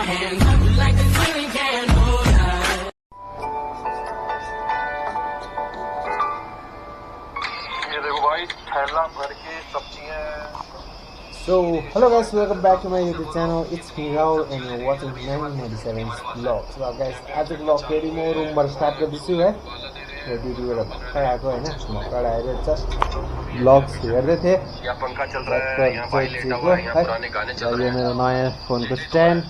hands up like the ceiling can't hold us. ये देखो भाई थैला भर के सब्जियां। So, hello guys, welcome back to my YouTube channel. It's me Rahul and you're watching 997's vlog. So guys, आज को vlog फेरि म रुमबाट स्टार्ट गर्दैछु है। यो ड्युटीबाट भर्खर आएको हैन, भर्खर आएर जस्ट vlogs हेर्दै थिए। यहाँ पंखा चल रहा है, यहाँ भाई लेटा हुआ है, यहाँ पुराने गाने चल रहे हैं। यो मेरो नयाँ फोनको स्ट्यान्ड।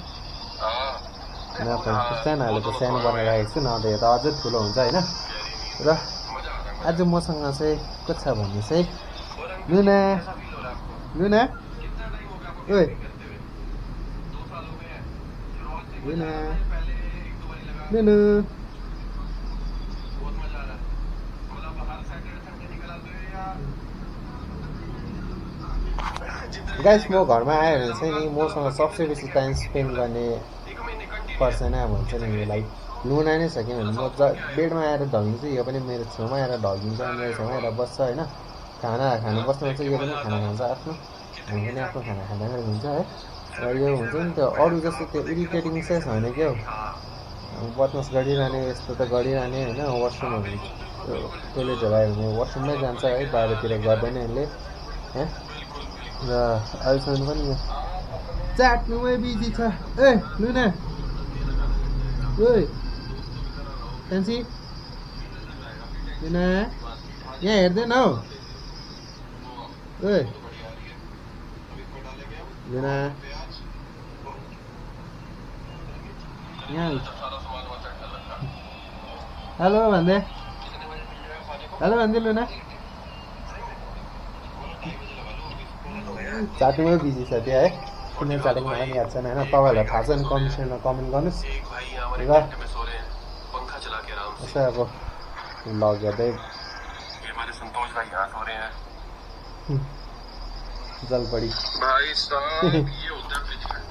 नयाँ फोनको स्ट्यान्ड अहिले त सानो बनाएर राखेको छु, नभए त अझै ठुलो हुन्छ हैन। र आज मसँग चाहिँ के छ भन्ने चाहिँ लुना लुना ओए लुना लुनु गाइस म घरमा आयो भने चाहिँ नि मसँग सबसे बेसी टाइम स्पेन्ड गर्ने पर्सन भन्छ नि यसलाई लुना नै छ। किनभने म बेडमा आएर ढल्किन्छु, यो पनि मेरो छेउमा आएर ढल्किन्छ, मेरो छेउमा आएर बस्छ होइन। खाना खानु बस्नुमा चाहिँ यो पनि खाना खान्छ आफ्नो, हामी पनि आफ्नो खाना खाँदा हुन्छ है। र यो हुन्छ नि त्यो अरू जस्तो त्यो इरिटेटिङ चाहिँ छैन क्या हो, बदमास गरिरहने यस्तो त गरिरहने होइन। वासरुमहरू त्यो टोइलेटहरू आयो भने वासरुममै जान्छ है, बाहिरतिर गर्दैन यसले है। र अहिलेसम्म पनि यो चाट्नुमै बिजी छ। ए लुना ओइ कान्छी लुना यहाँ हेर्दैन हौ। ओइ लुना यहाँ हेलो भन्दै लुना चाट्नुमै बिजी छ त्यो है। किन चाटेको मलाई पनि याद छैन होइन। तपाईँहरूलाई थाहा छ भने कमेन्टमा कमेन्ट गर्नुहोस्। र यसो अब भ्लग हेर्दै जलपडी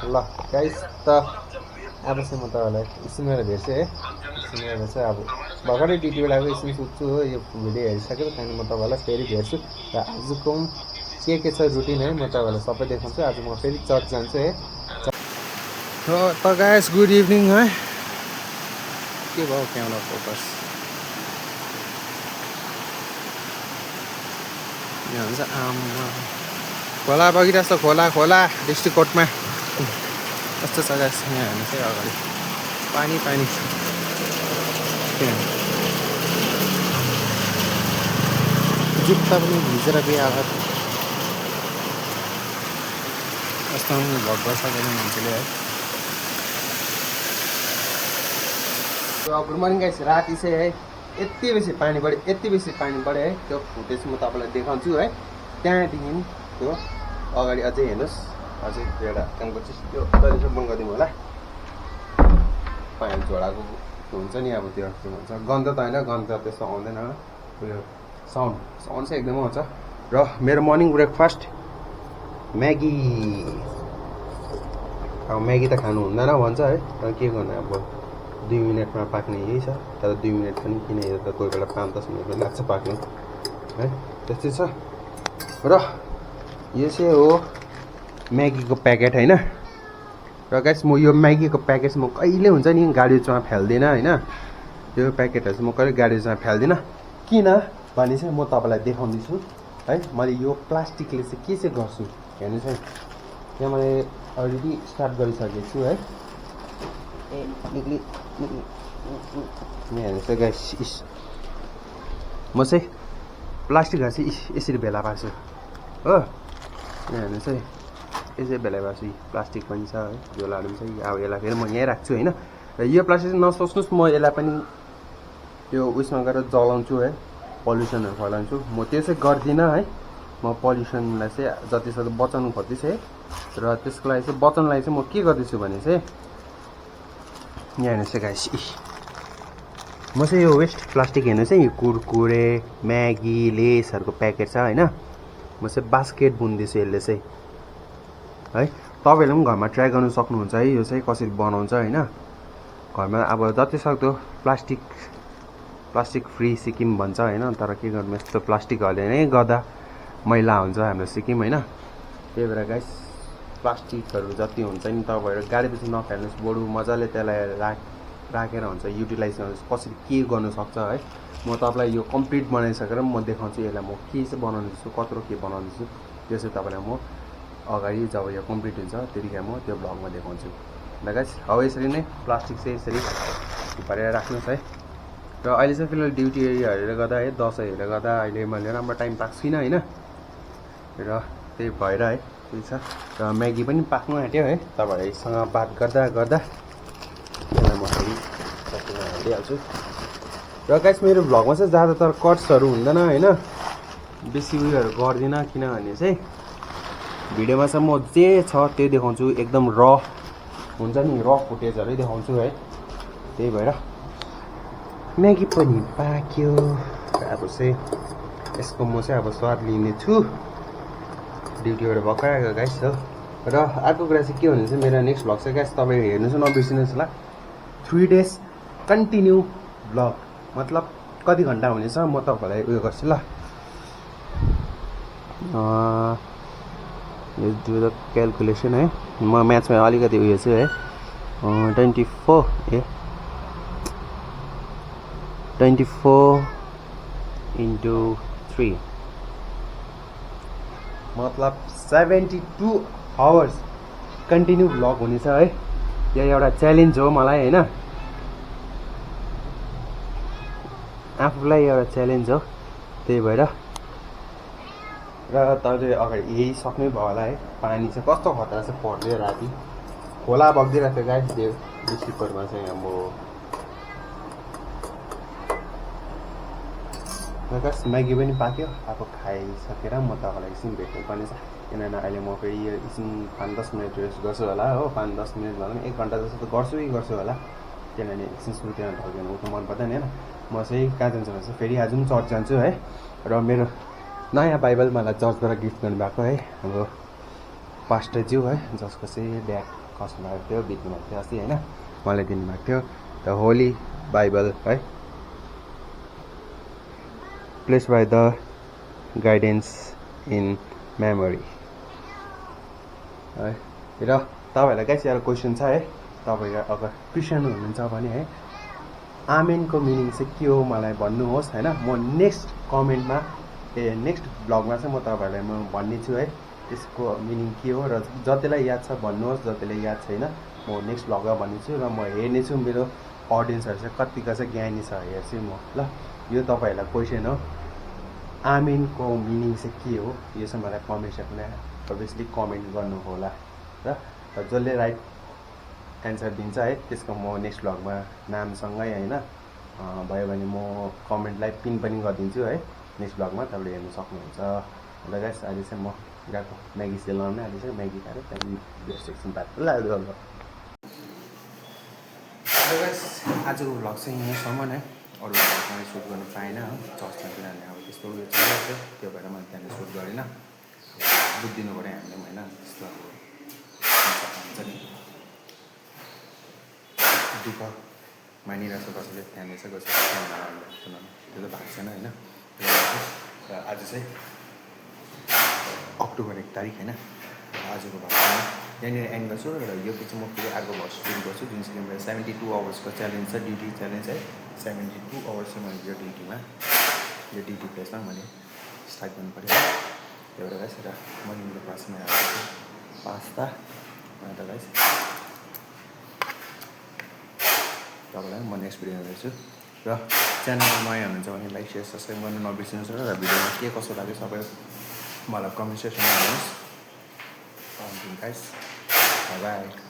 ल गाइस त अब चाहिँ म तपाईँहरूलाई एकछिनबाट भेट्छु है। एकछिनबाट चाहिँ अब भर्खरै ड्युटीबाट आएको एकछिन सुत्छु हो। यो भिडियो हेरिसकेर त्यहाँदेखि म तपाईँलाई फेरि भेट्छु। र आजको के छ रुटिन है म तपाईँहरूलाई सबै देखाउँछु। आज म फेरि चर्च जान्छु है। त गाइस गुड इभिनिङ है। के भयो क्यामेरा फोकस यहाँ हुन्छ आमा खोला बगिरहेको छ। खोला डिस्ट्रिक्ट कोर्टमा कस्तो छ गाइस। यहाँ हेर्नु चाहिँ अगाडि पानी जुत्ता पनि भिजेर बिहार कस्तो भग सक्दैन मान्छेले है। Good morning guys. राति चाहिँ है यति बेसी पानी बढ्यो है। त्यो फुटेज म तपाईँलाई देखाउँछु है। त्यहाँदेखि त्यो अगाडि अझै हेर्नुहोस्, अझै त्यो एउटा काम गर्छु त्यो अहिले चाहिँ बन्द गरिदिनु होला। पानी झोडाको हुन्छ नि अब त्यो के भन्छ गन्ध त होइन, गन्ध त्यस्तो आउँदैन। उयो साउन्ड चाहिँ एकदमै आउँछ। र मेरो मर्निङ ब्रेकफास्ट म्यागी। अब म्यागी त खानु हुँदैन भन्छ है, तर के गर्नु अब 2 मिनटमा पाक्ने यही छ। तर 2 मिनट पनि किन, यो त कोही बेला 5-10 मिनट पनि लाग्छ पाक्नु है, त्यस्तै छ। र यो चाहिँ हो म्यागीको प्याकेट होइन। र गाइस म यो म्यागीको प्याकेट म कहिले हुन्छ नि गाडीमा फ्याल्दिनँ होइन। यो प्याकेटहरू चाहिँ म कहिले गाडीमा फ्याल्दिनँ। किन भने चाहिँ म तपाईँलाई देखाउँदैछु है। मैले यो प्लास्टिकले चाहिँ के चाहिँ गर्छु हेर्नुहोस् है। यहाँ मैले अलरेडी स्टार्ट गरिसकेको छु है। यहाँ हेर्नुहोस् है गाइस, म चाहिँ प्लास्टिकहरू चाहिँ यसरी भेला पार्छु हो। यहाँ हेर्नुहोस् है, यसरी भेला पार्छु। प्लास्टिक पनि छ है, झोलाहरू पनि छ। अब यसलाई फेरि म यहीँ राख्छु होइन। र यो प्लास्टिक नसोच्नुहोस् म यसलाई पनि त्यो उयसमा गएर जलाउँछु है, पल्युसनहरू फैलाउँछु। म त्यो चाहिँ गर्दिनँ है। म पल्युसनलाई चाहिँ जतिसक्दो बचाउनु खोज्दैछु है। र त्यसको लागि चाहिँ बचाउनलाई चाहिँ म के गर्दैछु भने चाहिँ यहाँ हेर्नुहोस् है गाइस, म चाहिँ यो वेस्ट प्लास्टिक हेर्नुहोस् है, यो कुरकुरे म्यागी लेसहरूको प्याकेट छ होइन। म चाहिँ बास्केट बुन्दैछु यसले चाहिँ है। तपाईँहरूले पनि घरमा ट्राई गर्नु सक्नुहुन्छ है, यो चाहिँ कसरी बनाउँछ होइन। घरमा अब जतिसक्दो प्लास्टिक फ्री सिक्किम भन्छ होइन। तर के गर्नु, यस्तो प्लास्टिकहरूले नै गर्दा मैला हुन्छ हाम्रो सिक्किम होइन। त्यही भएर गाइस प्लास्टिकहरू जति हुन्छ नि तपाईँहरू गाडीपछि नफाल्नुहोस्, बरु मजाले त्यसलाई राखेर हुन्छ युटिलाइज गर्नुहोस्। कसरी के गर्नु सक्छ है, म तपाईँलाई यो कम्प्लिट बनाइसकेर म देखाउँछु यसलाई म के चाहिँ बनाउँदैछु, कत्रो के बनाउँदैछु, त्यो चाहिँ तपाईँलाई म अगाडि जब यो कम्प्लिट हुन्छ त्यतिखेर म त्यो भ्लगमा देखाउँछु। ल गाइस, अब यसरी नै प्लास्टिक चाहिँ यसरी भरेर राख्नुहोस् है। र अहिले चाहिँ फिलहाल ड्युटी एरियाहरूले गर्दा है, दसैँहरूले गर्दा अहिले मैले राम्रो टाइम पाएको छुइनँ होइन, र त्यही भएर है त्यही छ। र म्यागी पनि पाक्नु आँट्यो है, तपाईँहरूसँग बात गर्दा गर्दा त्यसलाई म फेरि सकिन हालिदिइहाल्छु। र गाइस, मेरो भ्लगमा चाहिँ ज्यादातर कट्सहरू हुँदैन होइन, बेसी उयोहरू गर्दिनँ, किनभने चाहिँ भिडियोमा चाहिँ म जे छ त्यही देखाउँछु, एकदम र हुन्छ नि, र फुटेजहरू देखाउँछु है। त्यही भएर म्यागी पनि पाक्यो, अब चाहिँ यसको म चाहिँ अब स्वाद लिनेछु। ड्युटीबाट भर्खर आएको गाइस हो। र अर्को कुरा चाहिँ के भन्नु चाहिँ मेरो नेक्स्ट भ्लग चाहिँ गाइस तपाईँहरू हेर्नु चाहिँ नबिर्सिनुहोस् ल। 3 days कन्टिन्यू भ्लग, मतलब कति घन्टा हुनेछ म तपाईँहरूलाई उयो गर्छु ल। डु द क्यालकुलेसन है, म म्याथमा अलिकति उयो छु है। 24 into 3 मतलब 72 आवर्स कन्टिन्यू भ्लग हुनेछ है। यो एउटा च्यालेन्ज हो मलाई होइन, आफूलाई एउटा च्यालेन्ज हो। त्यही भएर र तपाईँले अगाडि यही सक्नै भयो होला है। पानी चाहिँ कस्तो खतरा चाहिँ पर्यो, राति खोला बगिदिरहेको थियो गाइस त्यो डिस्ट्रिक्टहरूमा चाहिँ। अब गाइस म्यागी पनि पाक्यो, अब खाइसकेर म तपाईँलाई एकछिन भेट्नु पर्नेछ, किनभने अहिले म फेरि यो एकछिन 5-10 मिनट रेस्ट गर्छु होला हो। 5-10 मिनट भन्दा पनि 1 घन्टा जस्तो त गर्छु होला, किनभने एकछिन सुतेर ढल्केर उठ्नु मन पर्दैन होइन। म चाहिँ कहाँ जान्छु भने चाहिँ फेरि आज पनि चर्च जान्छु है। र मेरो नयाँ बाइबल मलाई चर्चबाट गिफ्ट गर्नुभएको है हाम्रो पास्टरज्यू है, जसको चाहिँ ब्याग खस्नु भएको थियो, बित्नु भएको थियो अस्ति होइन, मलाई दिनुभएको थियो द होली बाइबल है, place by the guidance in memory है। र तपाईँहरूलाई गाइस एउटा क्वेसन छ है, तपाईँहरू अगर क्रिस्चियन हुनुहुन्छ भने है आमेनको मिनिङ चाहिँ के हो मलाई भन्नुहोस् होइन। म नेक्स्ट कमेन्टमा नेक्स्ट भ्लगमा चाहिँ म तपाईँहरूलाई म भन्ने छु है त्यसको मिनिङ के हो। र जतिलाई याद छ भन्नुहोस्, जतिलाई याद छैन म नेक्स्ट भ्लगमा भन्नेछु। र म हेर्नेछु मेरो अडियन्सहरू चाहिँ कतिको चाहिँ ज्ञानी छ हेर्छु म ल। यो तपाईँहरूलाई क्वेसन हो, आमेनको मिनिङ चाहिँ के हो, यो चाहिँ मलाई कमेन्ट सेक्सनमा अभियसली कमेन्ट गर्नु होला र जसले राइट एन्सर दिन्छ है त्यसको म नेक्स्ट भ्लगमा नामसँगै होइन भयो भने म कमेन्टलाई पिन पनि गरिदिन्छु है नेक्स्ट भ्लगमा, तपाईँले हेर्नु सक्नुहुन्छ। ल गाइस, अहिले चाहिँ म गएको म्यागी सेलाउन, अहिले चाहिँ म्यागी खाएर त्यहाँदेखि सेक्सन बात लाग्यो। ल गाइस, आजको भ्लग चाहिँ यहीँसम्म है, अरू भ्लग मैले सुट गर्नु पाएन हो, चर्चमा किनभने अब त्यस्तो उयो चलिरहेको थियो, त्यो भएर मैले त्यहाँनिर सुट गरिनँ। बुझिदिनु पऱ्यो हामीले पनि होइन, त्यस्तो अब हुन्छ नि, दुःख मानिरहेको छ कसैले, त्यहाँनिर चाहिँ कसैले त्यो त भएको छैन होइन। र आज चाहिँ अक्टोबर 1 तारिक होइन, आजको भ्लग यहाँनिर एन्ड गर्छु। र यो पछि म फेरि अर्को भ्लग सुरु गर्छु, जुन चाहिँ मेरो 72 आवर्सको च्यालेन्ज छ, ड्युटी च्यालेन्ज है। 72 आवर्स चाहिँ मैले यो ड्युटीमा, यो ड्युटी प्लेसमा मैले स्टार्ट गर्नु पऱ्यो एउटा गाइस। र मर्निङको क्लासमा आएको छु पास्ता अन्त गाइस, तपाईँलाई म नेक्स्ट भिडियो हेर्छु। र च्यानलमा नयाँ हुनुहुन्छ भने लाइक सेयर सब्सक्राइब गर्नु नबिर्सिनुहोस्। र भिडियोमा के कसो लाग्यो सबै मलाई कमेन्ट सेक्सनमा भन्नुहोस्। Guys, by by.